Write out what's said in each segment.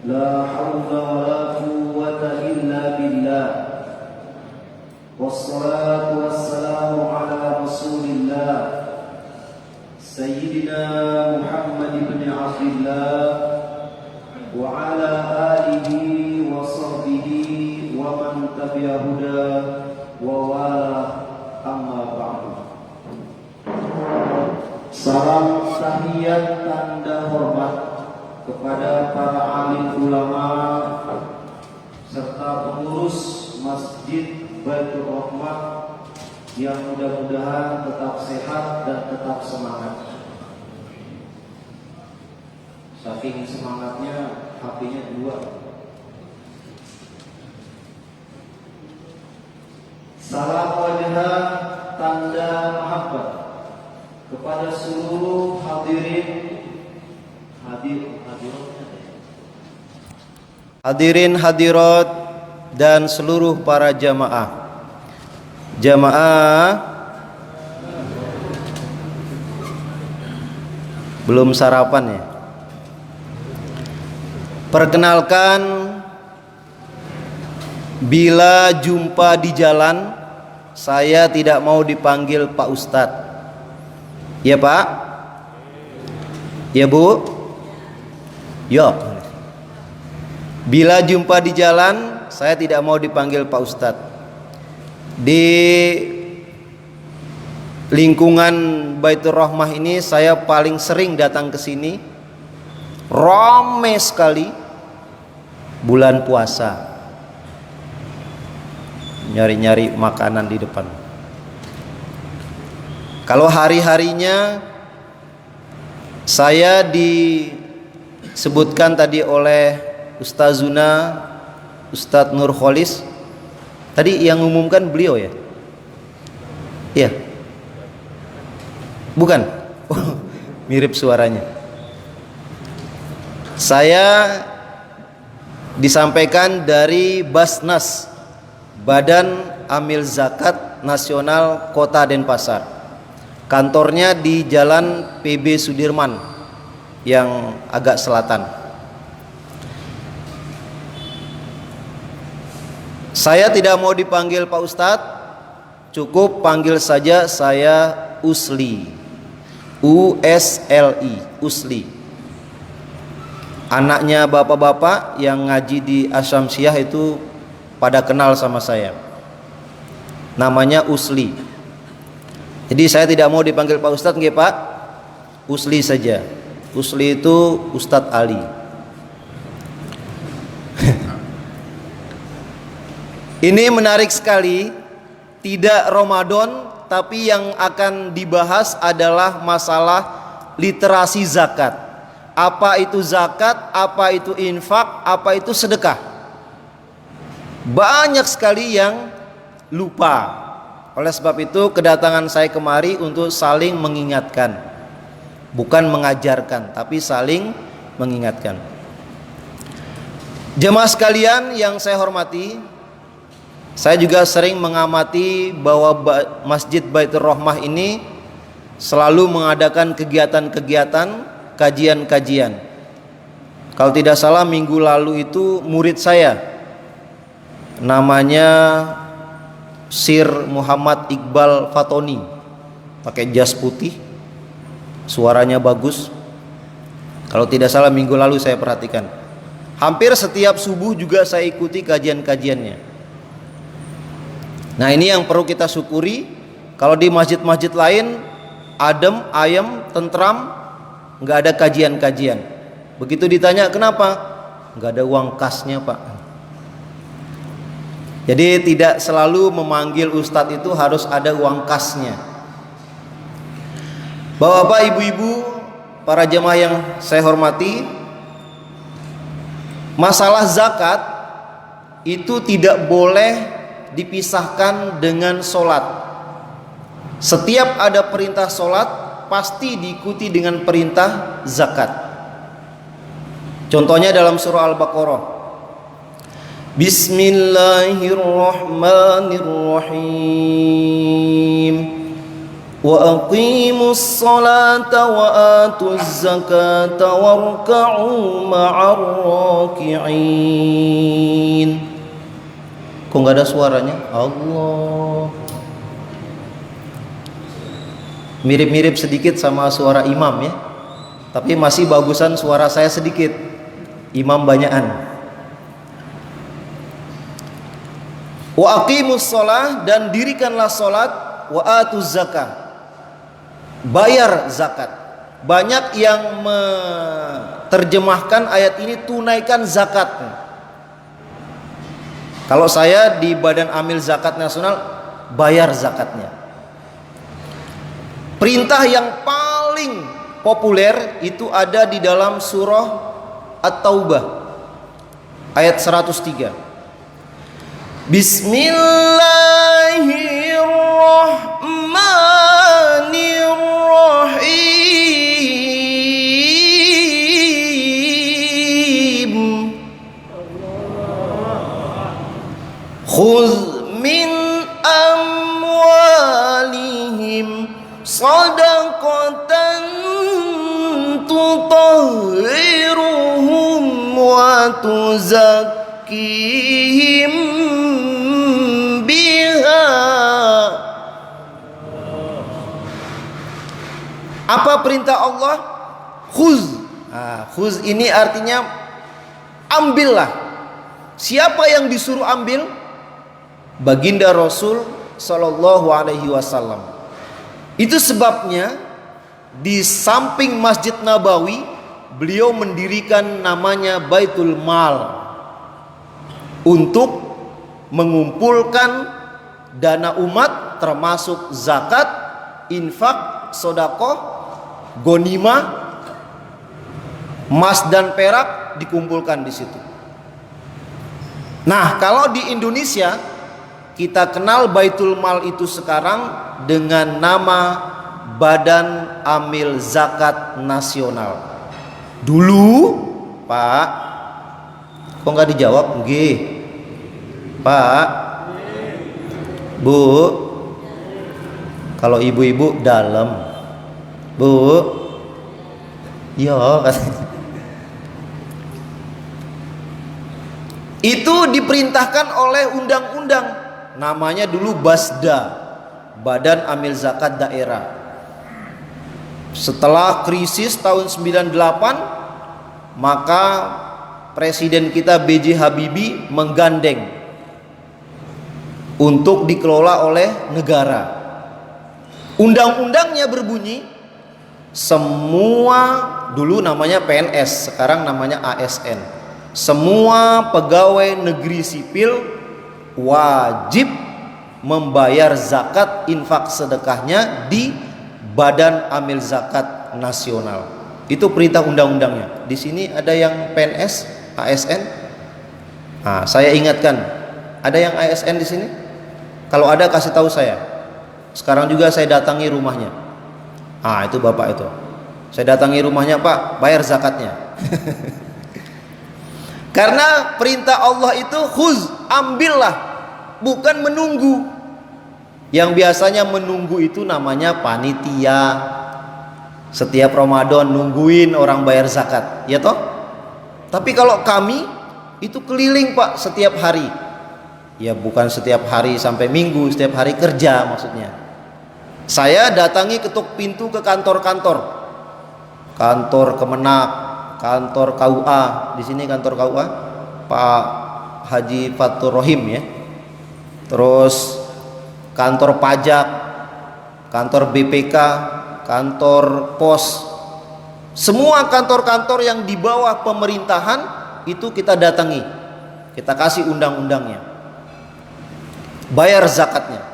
لا حول ولا قوة إلا بالله والصلاة والسلام على رسول الله سيدنا محمد بن عبد الله وعلى آله وصحبه ومن تبع هداه ووالاه أما بعد. Salam tahiyat tanda hormat kepada para alim ulama serta pengurus Masjid Baitur Rahmah yang mudah-mudahan tetap sehat dan tetap semangat. Saking semangatnya HP-nya 2. Salam wajah tanda mahabbah kepada seluruh hadirin hadirat dan seluruh para jamaah belum sarapan ya. Perkenalkan, bila jumpa di jalan saya tidak mau dipanggil Pak Ustadz. Ya Pak? Ya Bu? Yo. Bila jumpa di jalan saya tidak mau dipanggil Pak Ustadz. Di lingkungan Baitur Rahmah ini saya paling sering datang ke sini. Ramai sekali bulan puasa. Nyari-nyari makanan di depan. Kalau hari-harinya saya disebutkan tadi oleh Ustazuna Ustadz Nur Kholis. Tadi yang mengumumkan beliau ya? Iya. Bukan? Oh, mirip suaranya. Saya disampaikan dari Basnas, Badan Amil Zakat Nasional Kota Denpasar. Kantornya di Jalan PB Sudirman yang agak selatan. Saya tidak mau dipanggil Pak Ustadz, cukup panggil saja saya Usli. USLI, Usli. Anaknya bapak-bapak yang ngaji di Asyamsiah itu pada kenal sama saya. Namanya Usli. Jadi saya tidak mau dipanggil Pak Ustadz, nggih Pak. Usli saja. Usli itu Ustadz Ali. Ini menarik sekali. Tidak Ramadan, tapi yang akan dibahas adalah masalah literasi zakat. Apa itu zakat? Apa itu infak? Apa itu sedekah? Banyak sekali yang lupa. Oleh sebab itu kedatangan saya kemari untuk saling mengingatkan. Bukan mengajarkan, tapi saling mengingatkan. Jemaah sekalian yang saya hormati, saya juga sering mengamati bahwa Masjid Baitur Rahmah ini selalu mengadakan kegiatan-kegiatan, kajian-kajian. Kalau tidak salah minggu lalu itu murid saya, namanya Sir Muhammad Iqbal Fatoni, pakai jas putih, suaranya bagus. Kalau tidak salah minggu lalu saya perhatikan. Hampir setiap subuh juga saya ikuti kajian-kajiannya. Nah ini yang perlu kita syukuri. Kalau di masjid-masjid lain adem, ayem, tentram, nggak ada kajian-kajian. Begitu ditanya kenapa? Nggak ada uang kasnya Pak. Jadi tidak selalu memanggil ustadz itu harus ada uang kasnya. Bapak-bapak, ibu-ibu, para jemaah yang saya hormati, masalah zakat itu tidak boleh dipisahkan dengan sholat. Setiap ada perintah sholat pasti diikuti dengan perintah zakat. Contohnya dalam surah Al-Baqarah. Bismillahirrahmanirrahim. Wa aqimus salata wa atuz zakata warka'u ma'ar raki'in. Kok nggak ada suaranya? Allah. Mirip-mirip sedikit sama suara imam ya. Tapi masih bagusan suara saya sedikit. Imam banyakan. Wa aqimus shalah, dan dirikanlah salat, wa atuz zakah, bayar zakat. Banyak yang menerjemahkan ayat ini tunaikan zakat. Kalau saya di Badan Amil Zakat Nasional, bayar zakatnya. Perintah yang paling populer itu ada di dalam surah At-Taubah ayat 103. Bismillahirrahmanirrahim. Khudh min amwalihim sadaqatan tutahhiruhum wa tuzakkihim biha. Apa perintah Allah? Khuz. Khuz ini artinya ambillah. Siapa yang disuruh ambil? Baginda Rasul Sallallahu Alaihi Wasallam. Itu sebabnya di samping Masjid Nabawi beliau mendirikan namanya Baitul Mal untuk mengumpulkan dana umat, termasuk zakat, infak, sodakoh, gonimah, emas dan perak dikumpulkan di situ. Nah, kalau di Indonesia kita kenal Baitul Mal itu sekarang dengan nama Badan Amil Zakat Nasional. Dulu, Pak, kok nggak dijawab? Nggih, Pak, Bu. Kalau ibu-ibu dalam, Bu. Iya, itu diperintahkan oleh undang-undang. Namanya dulu Basda, Badan Amil Zakat Daerah. Setelah krisis tahun 98, maka Presiden kita B.J. Habibie menggandeng untuk dikelola oleh negara. Undang-undangnya berbunyi, semua, dulu namanya PNS, sekarang namanya ASN, semua pegawai negeri sipil wajib membayar zakat infak sedekahnya di Badan Amil Zakat Nasional. Itu perintah undang-undangnya. Di sini ada yang PNS, ASN. Nah, saya ingatkan, ada yang ASN di sini? Kalau ada kasih tahu saya. Sekarang juga saya datangi rumahnya. Itu bapak itu. Saya datangi rumahnya, Pak, bayar zakatnya. Karena perintah Allah itu khuz, ambillah, bukan menunggu. Yang biasanya menunggu itu namanya panitia. Setiap Ramadan nungguin orang bayar zakat, ya toh? Tapi kalau kami itu keliling, Pak, setiap hari. Ya bukan setiap hari sampai minggu, setiap hari kerja maksudnya. Saya datangi ketuk pintu ke kantor-kantor. Kantor Kemenak, kantor KUA, di sini kantor KUA Pak Haji Fatur Rohim ya. Terus kantor pajak, kantor BPK, kantor pos, semua kantor-kantor yang di bawah pemerintahan itu kita datangi, kita kasih undang-undangnya, bayar zakatnya.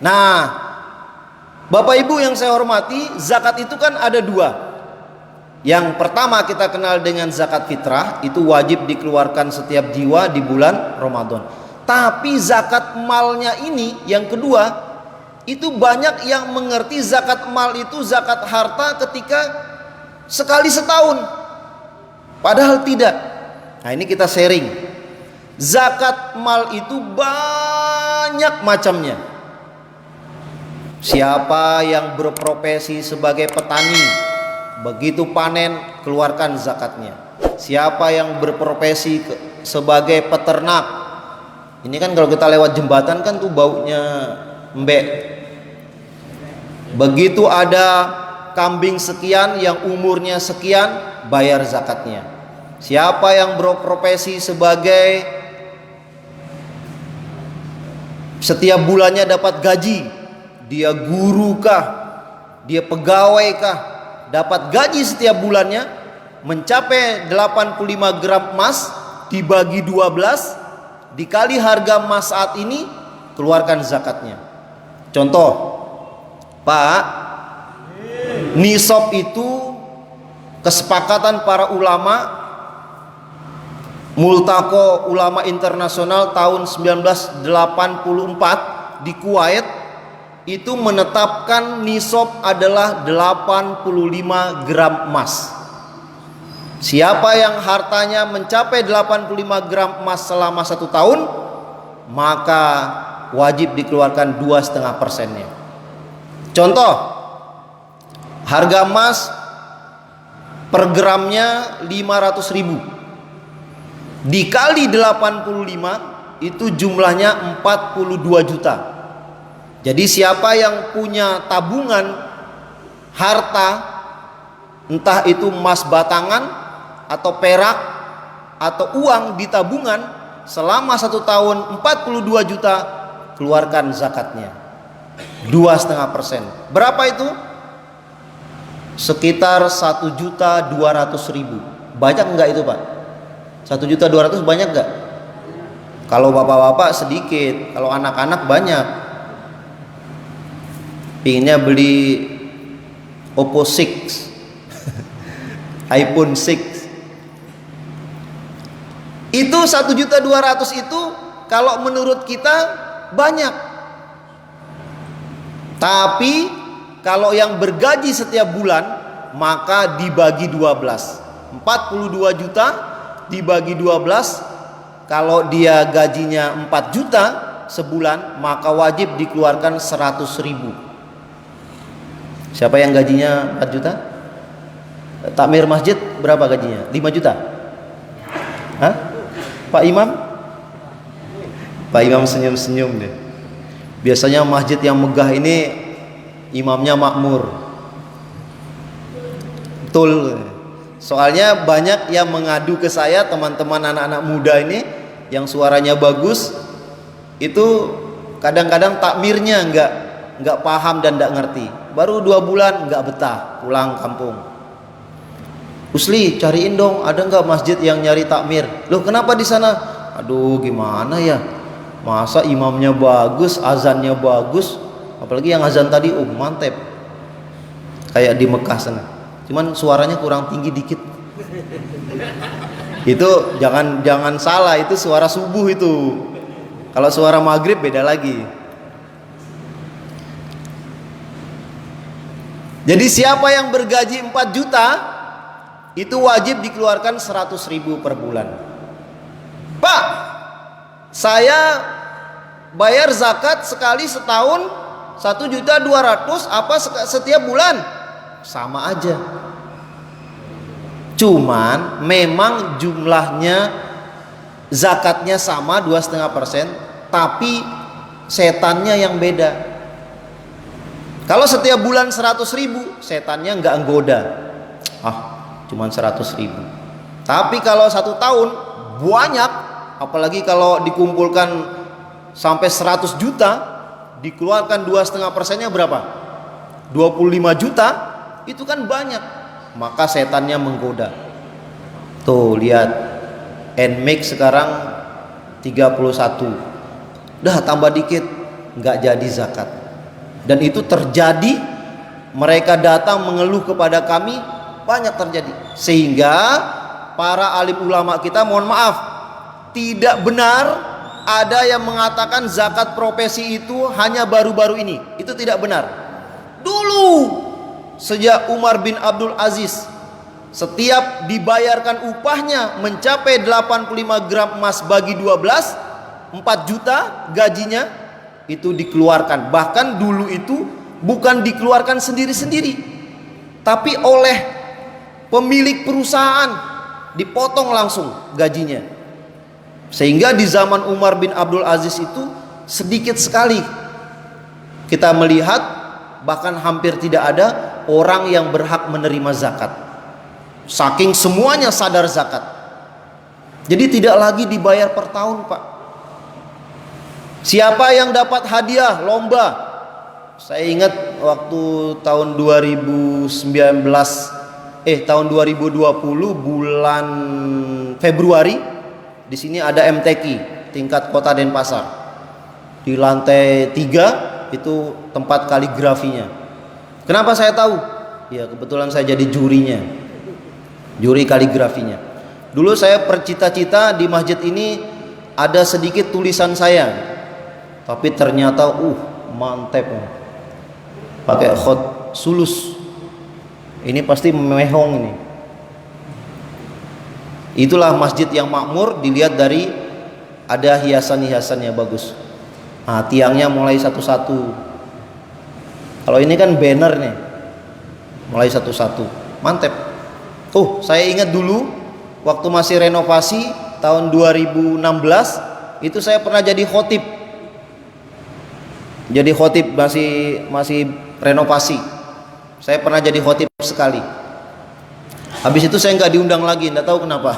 Nah, Bapak Ibu yang saya hormati, zakat itu kan ada dua. Yang pertama kita kenal dengan zakat fitrah, itu wajib dikeluarkan setiap jiwa di bulan Ramadan. Tapi zakat malnya ini yang kedua, itu banyak yang mengerti zakat mal itu zakat harta ketika sekali setahun. Padahal tidak. Nah, ini kita sharing. Zakat mal itu banyak macamnya. Siapa yang berprofesi sebagai petani, begitu panen keluarkan zakatnya. Siapa yang berprofesi sebagai peternak, ini kan kalau kita lewat jembatan kan tuh baunya embek. Begitu ada kambing sekian yang umurnya sekian, bayar zakatnya. Siapa yang berprofesi sebagai setiap bulannya dapat gaji, dia guru kah, dia pegawai kah, dapat gaji setiap bulannya mencapai 85 gram emas dibagi 12 dikali harga emas saat ini, keluarkan zakatnya. Contoh, Pak, nisab itu kesepakatan para ulama Multaqo Ulama Internasional tahun 1984 di Kuwait itu menetapkan nisab adalah 85 gram emas. Siapa yang hartanya mencapai 85 gram emas selama 1 tahun, maka wajib dikeluarkan 2,5%-nya. Contoh, harga emas per gramnya 500.000 dikali 85 itu jumlahnya 42 juta. Jadi siapa yang punya tabungan harta, entah itu emas batangan atau perak atau uang di tabungan selama 1 tahun 42 juta, keluarkan zakatnya 2,5%. Berapa itu? Sekitar 1.200.000. Banyak enggak itu, Pak? 1.200.000 banyak gak? Kalau bapak-bapak sedikit, kalau anak-anak banyak. Pinginnya beli Oppo 6 iPhone 6. Itu 1.200.000 itu kalau menurut kita banyak. Tapi kalau yang bergaji setiap bulan maka dibagi 12. 42 juta dibagi 12, kalau dia gajinya 4 juta sebulan maka wajib dikeluarkan 100.000. Siapa yang gajinya 4 juta? Takmir masjid berapa gajinya? 5 juta? Hah? Pak Imam? Pak Imam senyum-senyum deh. Biasanya masjid yang megah ini imamnya makmur. Betul. Soalnya banyak yang mengadu ke saya, teman-teman anak-anak muda ini yang suaranya bagus, itu kadang-kadang takmirnya nggak paham dan nggak ngerti. Baru 2 bulan nggak betah pulang kampung. Usli, cariin dong, ada nggak masjid yang nyari takmir? Loh, kenapa di sana? Aduh, gimana ya? Masa imamnya bagus, azannya bagus, apalagi yang azan tadi, mantep, kayak di Mekah sana. Cuman suaranya kurang tinggi dikit. Itu jangan salah, itu suara subuh itu. Kalau suara maghrib beda lagi. Jadi siapa yang bergaji 4 juta itu wajib dikeluarkan 100.000 per bulan. Pak, saya bayar zakat sekali setahun 1.200.000, apa setiap bulan? Sama aja. Cuman memang jumlahnya zakatnya sama 2,5%, tapi setannya yang beda. Kalau setiap bulan 100.000, setannya nggak nggoda. Cuman 100.000. Tapi kalau 1 tahun banyak, apalagi kalau dikumpulkan sampai 100 juta, dikeluarkan 2,5%-nya berapa? 25 juta. Itu kan banyak, maka setannya menggoda. Tuh lihat, NMAX sekarang 31, dah tambah dikit nggak jadi zakat. Dan itu terjadi, mereka datang mengeluh kepada kami, banyak terjadi. Sehingga para alim ulama kita, mohon maaf, tidak benar ada yang mengatakan zakat profesi itu hanya baru-baru ini. Itu tidak benar. Dulu sejak Umar bin Abdul Aziz, setiap dibayarkan upahnya mencapai 85 gram emas bagi 12, 4 juta gajinya itu dikeluarkan. Bahkan dulu itu bukan dikeluarkan sendiri-sendiri, tapi oleh pemilik perusahaan, dipotong langsung gajinya. Sehingga di zaman Umar bin Abdul Aziz itu sedikit sekali kita melihat, bahkan hampir tidak ada orang yang berhak menerima zakat, saking semuanya sadar zakat. Jadi tidak lagi dibayar per tahun, Pak. Siapa yang dapat hadiah lomba, saya ingat waktu tahun 2020 bulan Februari, di sini ada MTQ tingkat Kota Denpasar. Di lantai 3 itu tempat kaligrafinya. Kenapa saya tahu? Ya kebetulan saya jadi jurinya, juri kaligrafinya. Dulu saya bercita-cita di masjid ini ada sedikit tulisan saya, tapi ternyata mantep, pakai khot sulus. Ini pasti mehong ini. Itulah masjid yang makmur dilihat dari ada hiasan-hiasannya bagus. Nah, tiangnya mulai satu-satu. Kalau ini kan banner nih, mulai satu-satu, mantep. Saya ingat dulu waktu masih renovasi tahun 2016 itu saya pernah jadi khotib. Jadi khotib masih renovasi. Saya pernah jadi khotib sekali. Habis itu saya nggak diundang lagi, nggak tahu kenapa.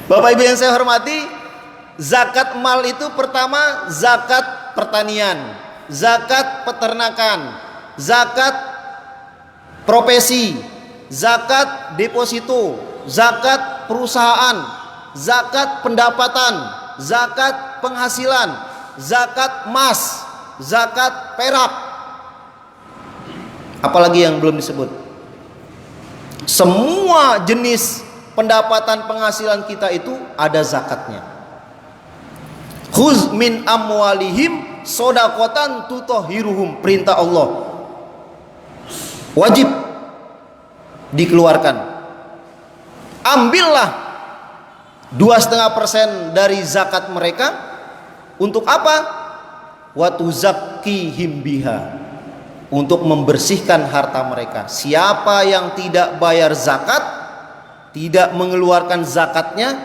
Bapak Ibu yang saya hormati, zakat mal itu pertama zakat pertanian, zakat peternakan, zakat profesi, zakat deposito, zakat perusahaan, zakat pendapatan, zakat penghasilan, zakat emas, zakat perak. Apalagi yang belum disebut. Semua jenis pendapatan penghasilan kita itu ada zakatnya. Khuz min amwalihim sodakotan tutohiruhum, perintah Allah, wajib dikeluarkan. Ambillah 2,5% dari zakat mereka. Untuk apa? Wa tuzakkihim biha, untuk membersihkan harta mereka. Siapa yang tidak bayar zakat, tidak mengeluarkan zakatnya,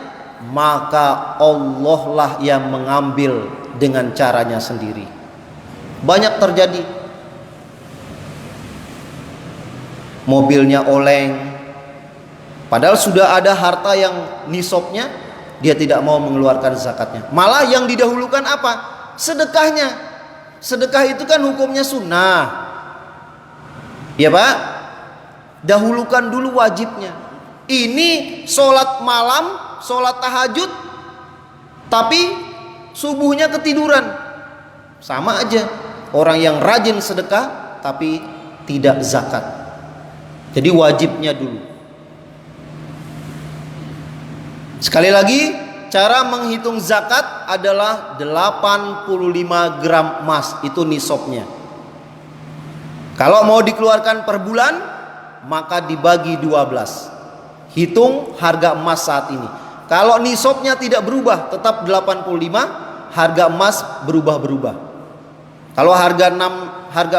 maka Allah lah yang mengambil dengan caranya sendiri. Banyak terjadi. Mobilnya oleng, padahal sudah ada harta yang nisabnya, dia tidak mau mengeluarkan zakatnya. Malah yang didahulukan apa? Sedekahnya. Sedekah itu kan hukumnya sunnah, ya Pak. Dahulukan dulu wajibnya. Ini sholat malam, sholat tahajud, tapi subuhnya ketiduran. Sama aja. Orang yang rajin sedekah tapi tidak zakat. Jadi wajibnya dulu. Sekali lagi, cara menghitung zakat adalah 85 gram emas, itu nisabnya. Kalau mau dikeluarkan per bulan, maka dibagi 12. Hitung harga emas saat ini. Kalau nisabnya tidak berubah, tetap 85, harga emas berubah-berubah. Kalau harga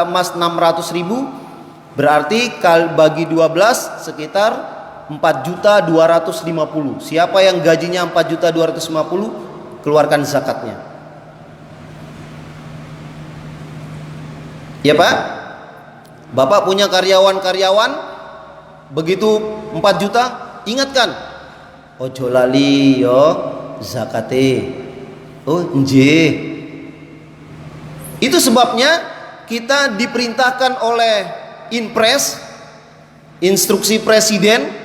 emas 600.000, berarti bagi 12 sekitar 4.250.000. Siapa yang gajinya 4.250.000, keluarkan zakatnya. Ya Pak? Bapak punya karyawan-karyawan, begitu 4 juta, ingatkan, ojo lali yo zakate. Nggih. Itu sebabnya kita diperintahkan oleh Inpres, instruksi presiden,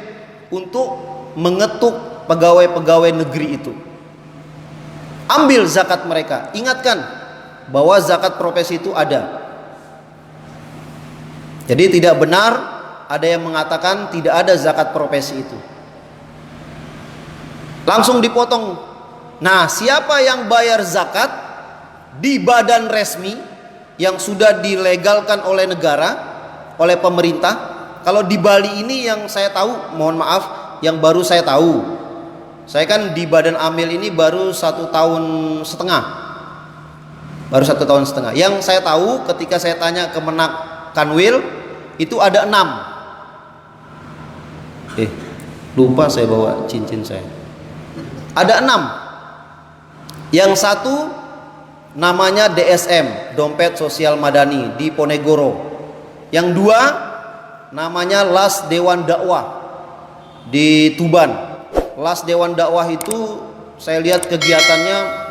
untuk mengetuk pegawai-pegawai negeri itu. Ambil zakat mereka. Ingatkan bahwa zakat profesi itu ada. Jadi tidak benar ada yang mengatakan tidak ada zakat profesi itu. Langsung dipotong. Nah, siapa yang bayar zakat di badan resmi yang sudah dilegalkan oleh negara, oleh pemerintah? Kalau di Bali ini yang saya tahu, mohon maaf, yang baru saya tahu. Saya kan di Badan Amil ini baru 1,5 tahun. Baru 1 tahun setengah. Yang saya tahu ketika saya tanya ke Menak Kanwil itu ada 6. Lupa saya bawa cincin saya. Ada 6. Yang satu namanya DSM, Dompet Sosial Madani di Ponegoro. Yang 2 namanya Las Dewan Dakwah di Tuban. Las Dewan Dakwah itu saya lihat kegiatannya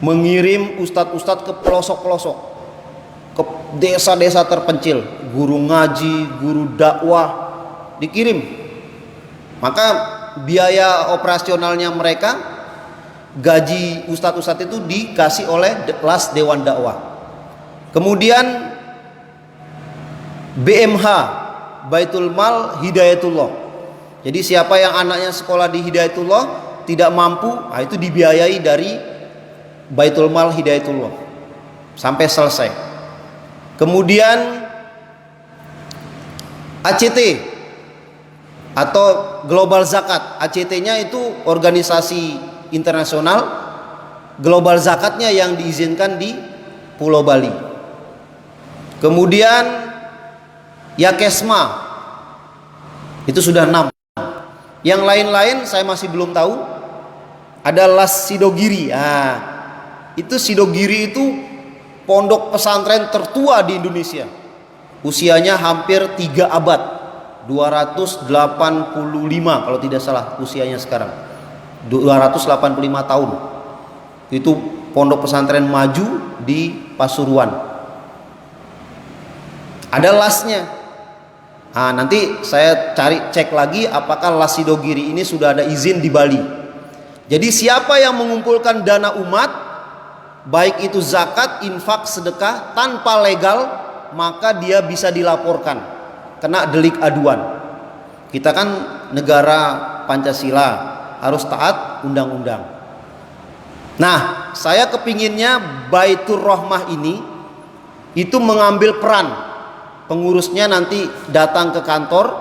mengirim ustadz-ustadz ke pelosok-pelosok, ke desa-desa terpencil, guru ngaji, guru dakwah dikirim. Maka biaya operasionalnya mereka, gaji ustadz-ustadz itu dikasih oleh Las Dewan Dakwah. Kemudian BMH, Baitul Mal Hidayatullah. Jadi siapa yang anaknya sekolah di Hidayatullah tidak mampu, itu dibiayai dari Baitul Mal Hidayatullah sampai selesai. Kemudian ACT atau Global Zakat. ACT-nya itu organisasi internasional, Global Zakatnya yang diizinkan di Pulau Bali. Kemudian Yakesma itu sudah 6. Yang lain-lain saya masih belum tahu. Ada Las Sidogiri. Itu Sidogiri itu pondok pesantren tertua di Indonesia. Usianya hampir 3 abad. 285 kalau tidak salah usianya sekarang. 285 tahun. Itu pondok pesantren maju di Pasuruan. Ada lasnya. Nanti saya cek lagi apakah Las Sidogiri ini sudah ada izin di Bali. Jadi siapa yang mengumpulkan dana umat, baik itu zakat, infak, sedekah tanpa legal, maka dia bisa dilaporkan, kena delik aduan. Kita kan negara Pancasila, harus taat undang-undang. Nah, saya kepinginnya Baitur Rohmah ini itu mengambil peran. Pengurusnya nanti datang ke kantor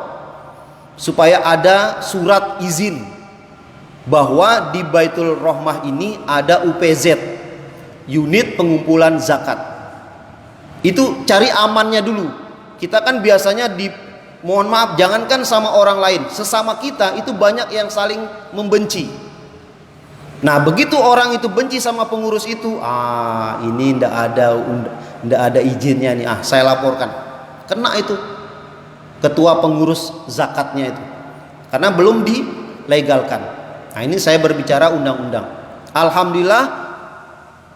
supaya ada surat izin bahwa di Baitul Rohmah ini ada UPZ, unit pengumpulan zakat. Itu cari amannya dulu. Kita kan biasanya mohon maaf, jangankan sama orang lain, sesama kita itu banyak yang saling membenci. Nah, begitu orang itu benci sama pengurus itu, ini ndak ada izinnya nih, saya laporkan. Kena itu ketua pengurus zakatnya itu, karena belum dilegalkan. Nah, ini saya berbicara undang-undang. Alhamdulillah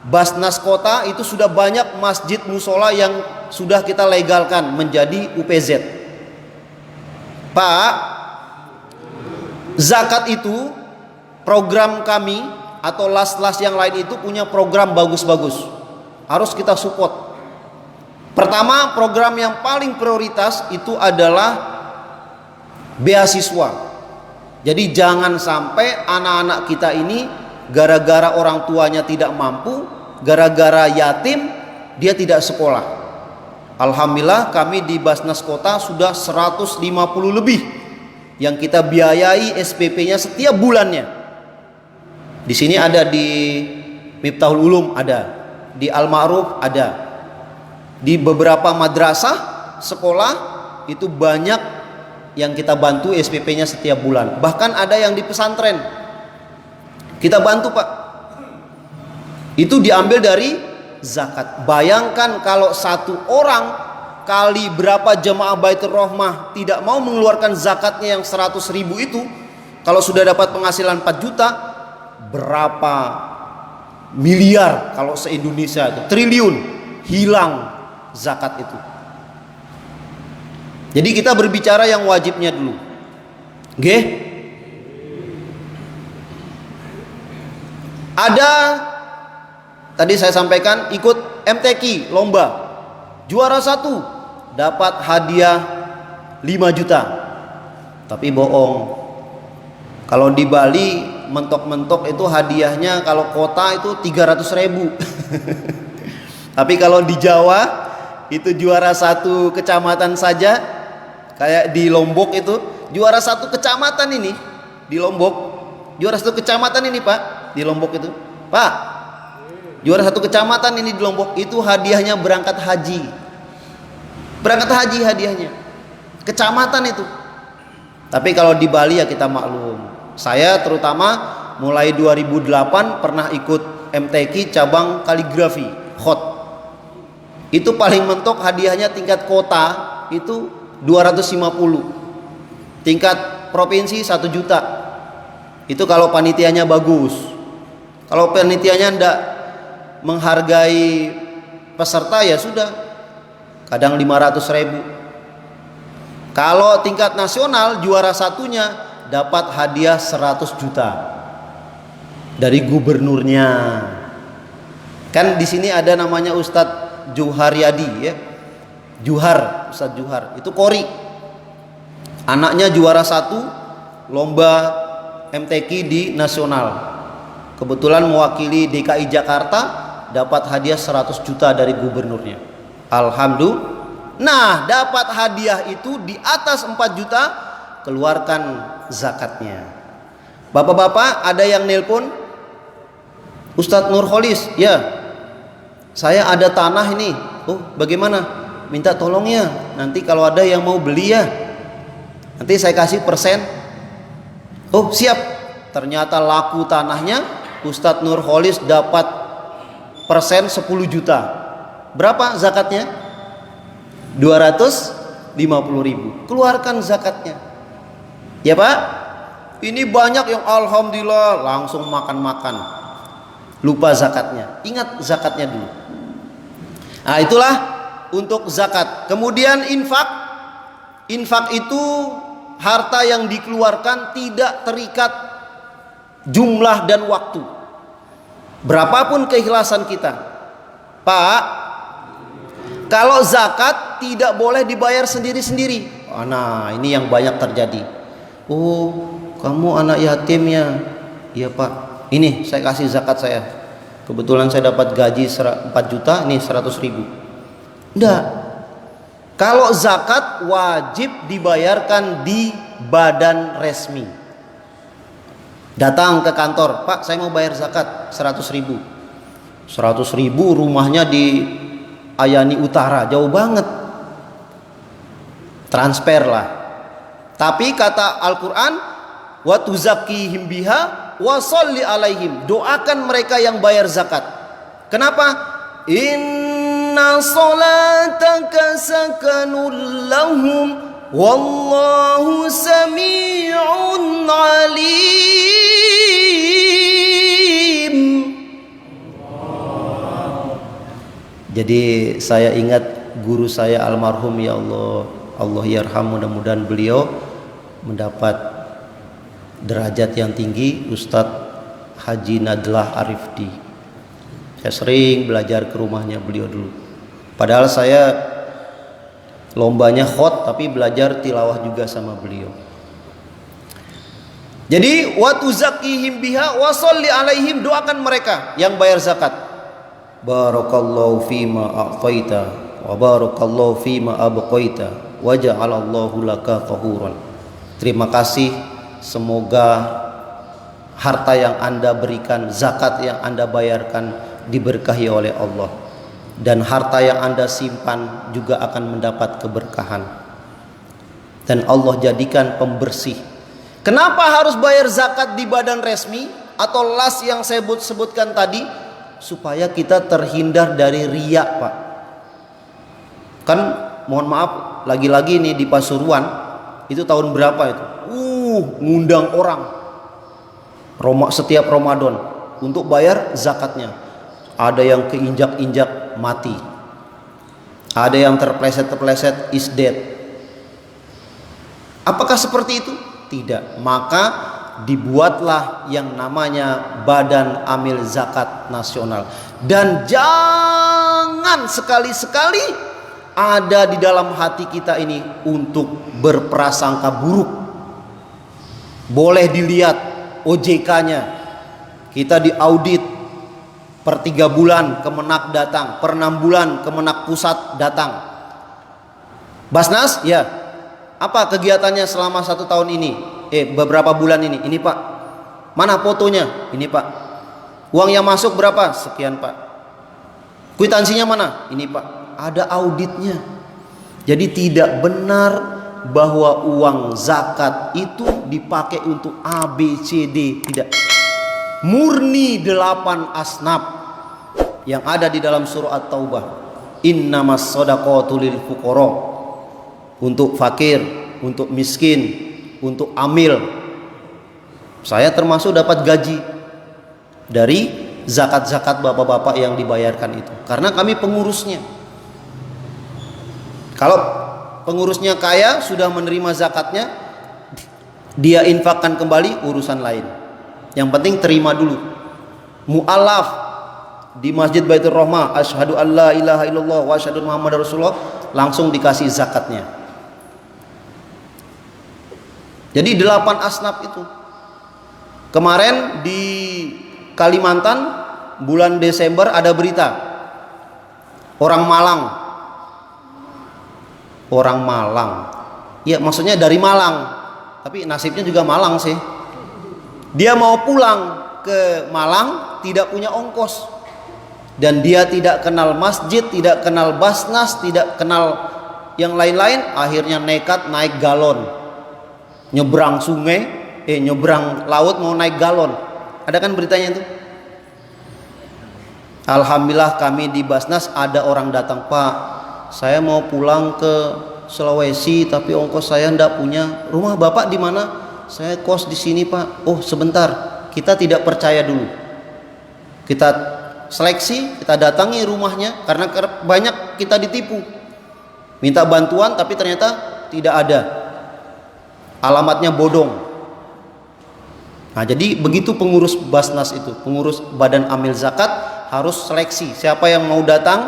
Basnas Kota itu sudah banyak masjid musola yang sudah kita legalkan menjadi UPZ. Pak, zakat itu program kami atau las-las yang lain itu punya program bagus-bagus, harus kita support. Pertama, program yang paling prioritas itu adalah beasiswa. Jadi jangan sampai anak-anak kita ini gara-gara orang tuanya tidak mampu, gara-gara yatim dia tidak sekolah. Alhamdulillah kami di Basnas Kota sudah 150 lebih yang kita biayai SPP-nya setiap bulannya. Di sini ada di Miftahul Ulum, ada di Al Ma'ruf, ada di beberapa madrasah sekolah itu banyak yang kita bantu SPP-nya setiap bulan. Bahkan ada yang di pesantren kita bantu, Pak. Itu diambil dari zakat. Bayangkan kalau satu orang kali berapa jemaah Baitur Rohmah tidak mau mengeluarkan zakatnya yang 100.000 itu, kalau sudah dapat penghasilan 4 juta, berapa miliar kalau se-Indonesia itu, triliun hilang zakat itu. Jadi kita berbicara yang wajibnya dulu. Nggih? Ada tadi saya sampaikan ikut MTQ lomba. Juara 1 dapat hadiah 5 juta. Tapi bohong. Kalau di Bali mentok-mentok itu hadiahnya kalau kota itu 300.000. Tapi kalau di Jawa itu juara 1 kecamatan saja, kayak di Lombok itu juara 1 kecamatan ini di Lombok, juara 1 kecamatan ini Pak di Lombok itu Pak, Juara satu kecamatan ini di Lombok, itu hadiahnya berangkat haji. Berangkat haji hadiahnya. Kecamatan itu. Tapi kalau di Bali ya kita maklum. Saya terutama mulai 2008 pernah ikut MTQ cabang kaligrafi, khot. Itu paling mentok hadiahnya tingkat kota itu 250. Tingkat provinsi 1 juta. Itu kalau panitianya bagus. Kalau panitianya ndak menghargai peserta ya sudah, kadang 500.000. Kalau tingkat nasional juara satunya dapat hadiah 100 juta dari gubernurnya. Kan di sini ada namanya Ustadz Juharyadi ya, Juhar, Ustadz Juhar itu Kori, anaknya juara 1 lomba MTQ di nasional. Kebetulan mewakili DKI Jakarta, dapat hadiah 100 juta dari gubernurnya. Alhamdulillah. Nah, dapat hadiah itu di atas 4 juta, keluarkan zakatnya. Bapak-bapak ada yang nelpon, Ustadz Nurholis, ya saya ada tanah ini. Oh bagaimana? Minta tolongnya, nanti kalau ada yang mau beli ya, nanti saya kasih persen. Oh siap. Ternyata laku tanahnya, Ustadz Nurholis dapat persen 10 juta. Berapa zakatnya? 250.000. Keluarkan zakatnya. Ya Pak, ini banyak yang alhamdulillah langsung makan-makan, lupa zakatnya. Ingat zakatnya dulu. Nah itulah untuk zakat. Kemudian infak. Infak itu harta yang dikeluarkan tidak terikat jumlah dan waktu. Berapapun keikhlasan kita. Pak, kalau zakat tidak boleh dibayar sendiri-sendiri. Nah ini yang banyak terjadi. Oh kamu anak yatim ya? Iya Pak, ini saya kasih zakat saya. Kebetulan saya dapat gaji 4 juta, ini 100.000. Enggak. Kalau zakat wajib dibayarkan di badan resmi. Datang ke kantor, Pak saya mau bayar zakat 100.000. 100.000 rumahnya di Ayani Utara, jauh banget. Transfer lah. Tapi kata Al-Quran, wa tuzakkihim biha wa sholli alaihim, doakan mereka yang bayar zakat. Kenapa? Inna sholataka sakanul lahum wallahu sami'un alim. Jadi saya ingat guru saya almarhum, ya Allah, Allah yarham, mudah-mudahan beliau mendapat derajat yang tinggi, Ustadz Haji Nadlah Arifdi. Saya sering belajar ke rumahnya beliau dulu. Padahal saya lombanya khot, tapi belajar tilawah juga sama beliau. Jadi wa tuzakkihim biha wa sholli alaihim, doakan mereka yang bayar zakat. Barakallahu fima a'taita wa barakallahu fima abqaita wa ja'alallahu laka tahuran. Terima kasih, semoga harta yang Anda berikan, zakat yang Anda bayarkan diberkahi oleh Allah, dan harta yang Anda simpan juga akan mendapat keberkahan, dan Allah jadikan pembersih. Kenapa harus bayar zakat di badan resmi atau las yang saya sebutkan tadi? Supaya kita terhindar dari riya Pak. Kan mohon maaf, lagi-lagi nih di Pasuruan itu tahun berapa itu? Ngundang orang setiap Ramadan untuk bayar zakatnya. Ada yang keinjak-injak mati, ada yang terpleset is dead. Apakah seperti itu? Tidak. Maka dibuatlah yang namanya Badan Amil Zakat Nasional, dan jangan sekali-sekali ada di dalam hati kita ini untuk berprasangka buruk. Boleh dilihat OJK-nya, kita diaudit per 3 bulan Kemenak datang, per 6 bulan Kemenak Pusat datang. Basnas ya, apa kegiatannya selama 1 tahun ini? Beberapa bulan ini? Ini Pak. Mana fotonya? Ini Pak. Uang yang masuk berapa? Sekian Pak. Kwitansinya mana? Ini Pak, ada auditnya. Jadi tidak benar bahwa uang zakat itu dipakai untuk A, B, C, D. Tidak. Murni 8 asnaf yang ada di dalam surah At-Taubah. Innamas shadaqatu lil fuqara. Untuk fakir, untuk miskin, untuk amil. Saya termasuk dapat gaji dari zakat-zakat bapak-bapak yang dibayarkan itu, karena kami pengurusnya. Kalau pengurusnya kaya, sudah menerima zakatnya, dia infakkan kembali, urusan lain. Yang penting terima dulu. Mu'alaf di Masjid Baitur Rahmah, asyhadu alla ilaha illallah wa asyhadu Muhammadar Rasulullah, langsung dikasih zakatnya. Jadi 8 asnaf itu. Kemarin di Kalimantan bulan Desember ada berita orang Malang, ya maksudnya dari Malang, tapi nasibnya juga Malang sih. Dia mau pulang ke Malang, tidak punya ongkos, dan dia tidak kenal masjid, tidak kenal Basnas, tidak kenal yang lain-lain. Akhirnya nekat naik galon, nyebrang sungai, nyebrang laut mau naik galon. Ada kan beritanya itu? Alhamdulillah kami di Basnas ada orang datang, Pak, saya mau pulang ke Sulawesi tapi ongkos saya ndak punya. Rumah Bapak di mana? Saya kos di sini, Pak. Oh sebentar, kita tidak percaya dulu. Kita seleksi, kita datangi rumahnya, karena banyak kita ditipu. Minta bantuan tapi ternyata tidak ada. Alamatnya bodong. Nah, jadi begitu pengurus Basnas itu, pengurus Badan Amil Zakat harus seleksi. Siapa yang mau datang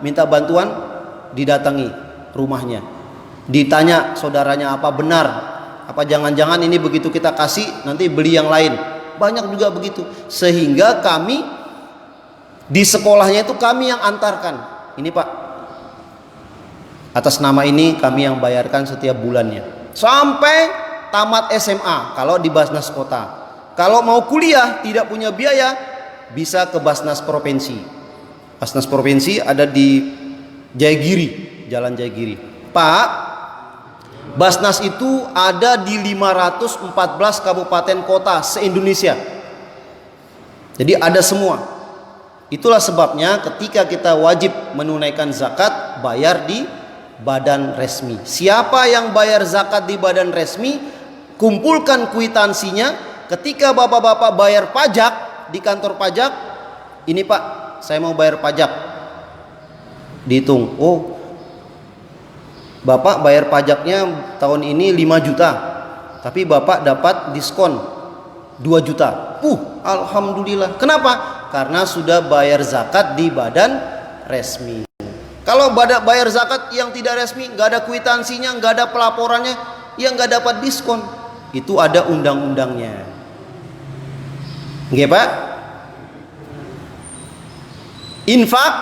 minta bantuan, didatangi rumahnya. Ditanya saudaranya apa benar, apa jangan-jangan ini begitu kita kasih nanti beli yang lain. Banyak juga begitu. Sehingga kami di sekolahnya itu kami yang antarkan. Ini Pak, atas nama ini kami yang bayarkan setiap bulannya. Sampai tamat SMA kalau di Basnas Kota. Kalau mau kuliah tidak punya biaya, bisa ke Basnas Provinsi. Basnas Provinsi ada di Jayagiri, Jalan Jayagiri. Pak, Basnas itu ada di 514 kabupaten kota se-Indonesia. Jadi ada semua. Itulah sebabnya ketika kita wajib menunaikan zakat, bayar di badan resmi. Siapa yang bayar zakat di badan resmi, kumpulkan kwitansinya. Ketika bapak-bapak bayar pajak di kantor pajak, ini Pak, saya mau bayar pajak. Dihitung, oh Bapak bayar pajaknya tahun ini 5 juta, tapi Bapak dapat diskon 2 juta. Alhamdulillah. Kenapa? Karena sudah bayar zakat di badan resmi. Kalau bayar zakat yang tidak resmi, nggak ada kwitansinya, nggak ada pelaporannya, ya nggak dapat diskon. Itu ada undang-undangnya. Nggih Pak? Infak,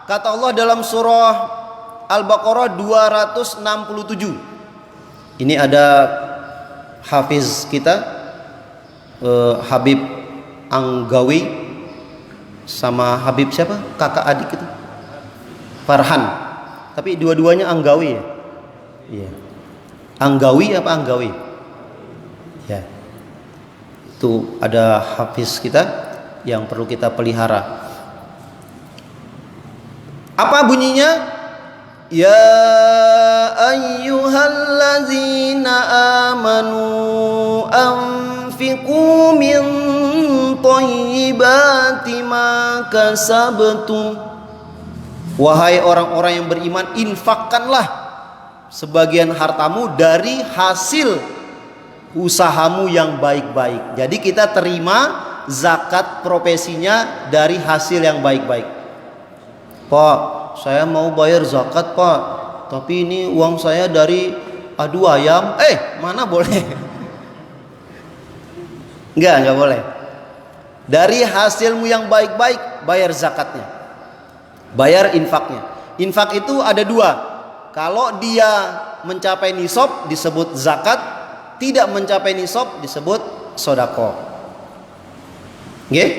kata Allah dalam surah Al-Baqarah 267. Ini ada hafiz kita, Habib Anggawi sama Habib siapa? Kakak adik itu, Farhan. Tapi dua-duanya Anggawi ya. Iya. Anggawi apa Anggawi? Ya. Itu ada hafiz kita yang perlu kita pelihara. Apa bunyinya? Ya ayyuhallazina amanu anfiqu min thayyibati ma kasabtum. Wahai orang-orang yang beriman, infakkanlah sebagian hartamu dari hasil usahamu yang baik-baik. Jadi kita terima zakat profesinya dari hasil yang baik-baik. Pak, saya mau bayar zakat Pak, tapi ini uang saya dari adu ayam. Mana boleh? Enggak boleh. Dari hasilmu yang baik-baik bayar zakatnya, bayar infaknya. Infak itu ada 2. Kalau dia mencapai nisab disebut zakat, tidak mencapai nisab disebut sedekah. Nggih?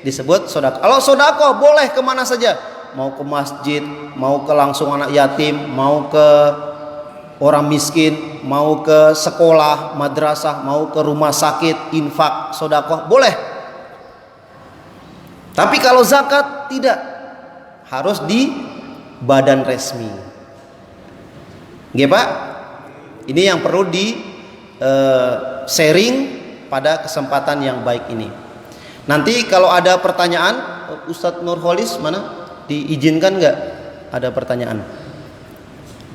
Disebut sedekah. Kalau sedekah boleh kemana saja. mau ke masjid, mau ke langsung anak yatim, mau ke orang miskin, mau ke sekolah, madrasah, mau ke rumah sakit, infak, sedekah, boleh. Tapi kalau zakat tidak, harus di badan resmi. Nggih Pak? Ini yang perlu di sharing pada kesempatan yang baik ini. Nanti kalau ada pertanyaan, Ustadz Nurholis mana? Diizinkan nggak ada pertanyaan?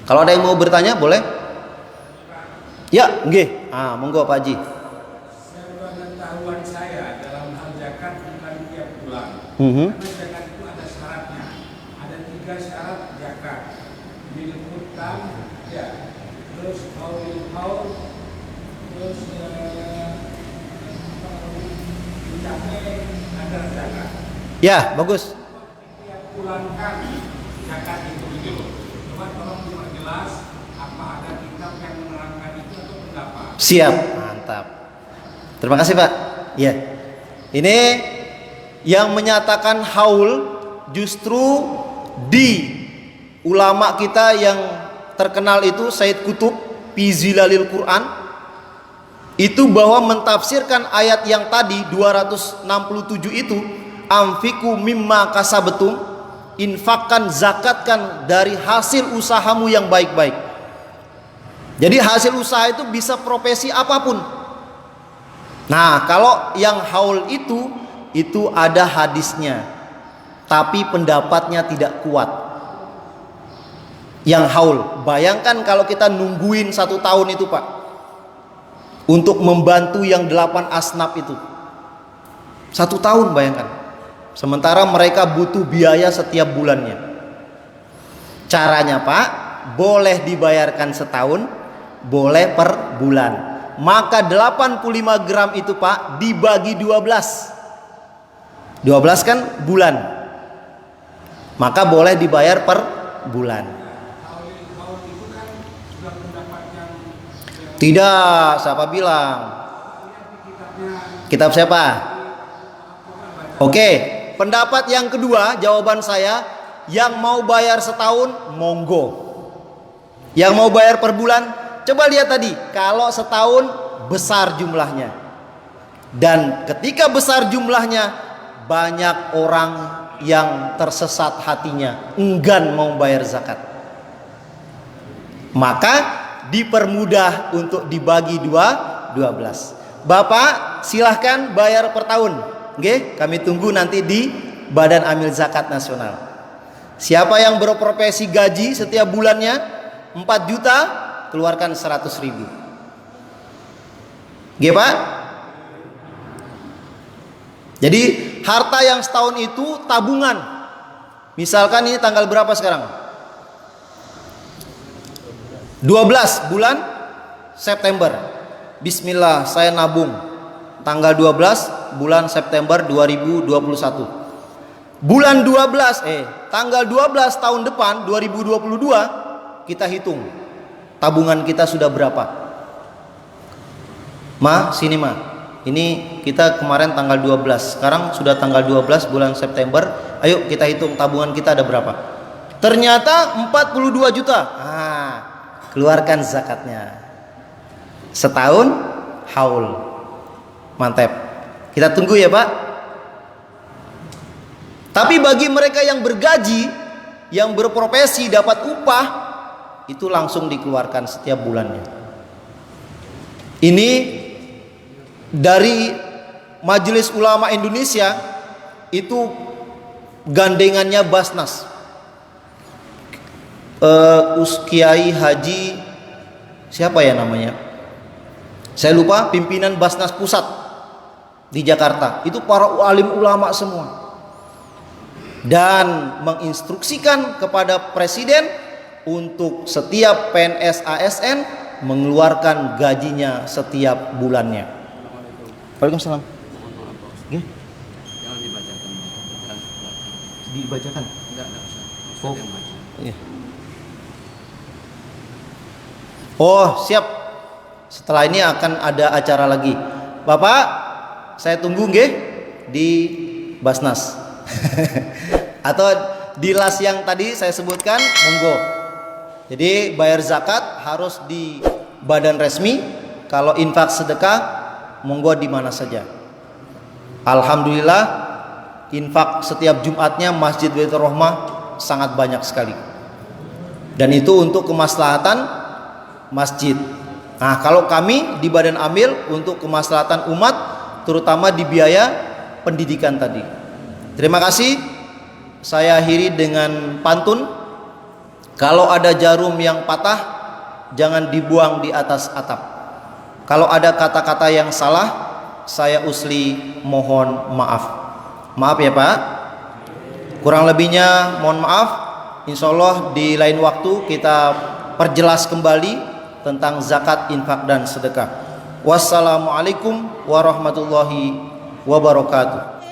Kalau ada yang mau bertanya boleh? Ya, nggih. Monggo Pak Haji. Pengetahuan saya dalam hal zakat bukan tiap bulan. Karena zakat itu ada syaratnya. Ada 3 syarat zakat. Bil hutang, ya. Terus haulil haul, terus mencapai kadar zakat. Ya, bagus. Tiap bulan kan zakat itu gitu. Coba tolong diperjelas apa ada kitab yang menerangkan itu atau pendapat. Siap, mantap. Terima kasih Pak. Ya, ini yang menyatakan haul justru di ulama kita yang terkenal itu Said Qutb fi Zilalil Quran, itu bahwa mentafsirkan ayat yang tadi 267 itu, amfiku mimma kasabetum, infakkan, zakatkan dari hasil usahamu yang baik-baik. Jadi hasil usaha itu bisa profesi apapun. Nah, kalau yang haul itu ada hadisnya, tapi pendapatnya tidak kuat. Yang haul, bayangkan kalau kita nungguin 1 tahun itu Pak, untuk membantu yang 8 asnaf itu 1 tahun, bayangkan. Sementara mereka butuh biaya setiap bulannya. Caranya Pak, boleh dibayarkan setahun, boleh per bulan. Maka 85 gram itu Pak dibagi 12. 12 kan bulan. Maka boleh dibayar per bulan. Tidak, siapa bilang? Kitab siapa? Oke, pendapat yang kedua, jawaban saya, yang mau bayar setahun monggo. Yang mau bayar per bulan, coba lihat tadi, kalau setahun besar jumlahnya. Dan ketika besar jumlahnya, banyak orang yang tersesat hatinya, enggan mau bayar zakat. Maka dipermudah untuk dibagi 12. Bapak silahkan bayar per tahun. Oke, kami tunggu nanti di Badan Amil Zakat Nasional. Siapa yang berprofesi gaji setiap bulannya 4 juta, keluarkan 100 ribu. Oke Pak? Jadi harta yang setahun itu tabungan. Misalkan ini tanggal berapa sekarang? 12 bulan September. Bismillah, saya nabung tanggal 12 bulan September 2021. Bulan 12 tanggal 12 tahun depan 2022 kita hitung tabungan kita sudah berapa. Sini ini kita kemarin tanggal 12, sekarang sudah tanggal 12 bulan September. Ayo kita hitung tabungan kita ada berapa. Ternyata 42 juta. Keluarkan zakatnya. Setahun haul. Mantap. Kita tunggu ya Pak. Tapi bagi mereka yang bergaji, yang berprofesi dapat upah, itu langsung dikeluarkan setiap bulannya. Ini dari Majelis Ulama Indonesia, itu gandengannya Basnas. Kiai Haji siapa ya namanya? Saya lupa, pimpinan Basnas Pusat di Jakarta. Itu para alim ulama semua. Dan menginstruksikan kepada Presiden untuk setiap PNS ASN mengeluarkan gajinya setiap bulannya. Waalaikumsalam. Jangan dibacakan. Dibacakan? Enggak usah. Iya. Oh siap. Setelah ini akan ada acara lagi. Bapak, saya tunggu nggih di Basnas. Atau dilas yang tadi saya sebutkan, monggo. Jadi bayar zakat harus di badan resmi. Kalau infak sedekah, monggo di mana saja. Alhamdulillah, infak setiap Jumatnya Masjid Baitur Rahmah sangat banyak sekali. Dan itu untuk kemaslahatan masjid. Nah, kalau kami di Badan Amil untuk kemaslahatan umat, terutama di biaya pendidikan tadi. Terima kasih. Saya akhiri dengan pantun. Kalau ada jarum yang patah, jangan dibuang di atas atap. Kalau ada kata-kata yang salah, saya usli mohon maaf. Maaf ya Pak. Kurang lebihnya mohon maaf. Insya Allah di lain waktu kita perjelas kembali tentang zakat, infak dan sedekah. Wassalamualaikum warahmatullahi wabarakatuh.